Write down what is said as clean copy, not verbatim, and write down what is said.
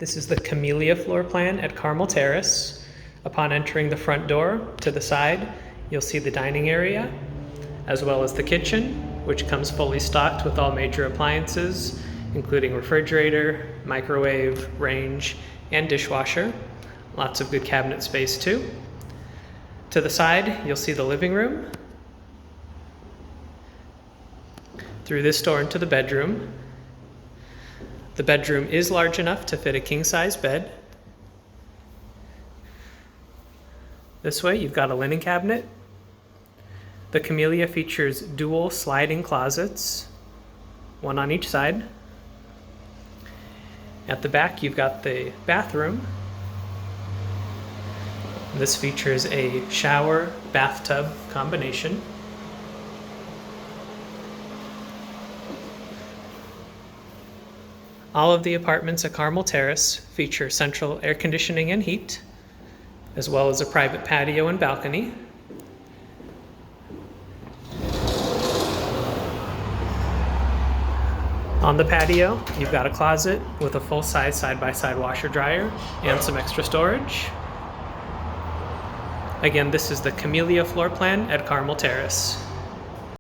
This is the Camellia Floorplan at Carmel Terrace. Upon entering the front door, to the side, you'll see the dining area, as well as the kitchen, which comes fully stocked with all major appliances, including refrigerator, microwave, range, and dishwasher. Lots of good cabinet space too. To the side, you'll see the living room. Through this door into the bedroom. The bedroom is large enough to fit a king-size bed. This way, you've got a linen cabinet. The Camellia features dual sliding closets, one on each side. At the back, you've got the bathroom. This features a shower bathtub combination. All of the apartments at Carmel Terrace feature central air conditioning and heat, as well as a private patio and balcony. On the patio, you've got a closet with a full-size side-by-side washer dryer and some extra storage. Again, this is the Camellia Floorplan at Carmel Terrace.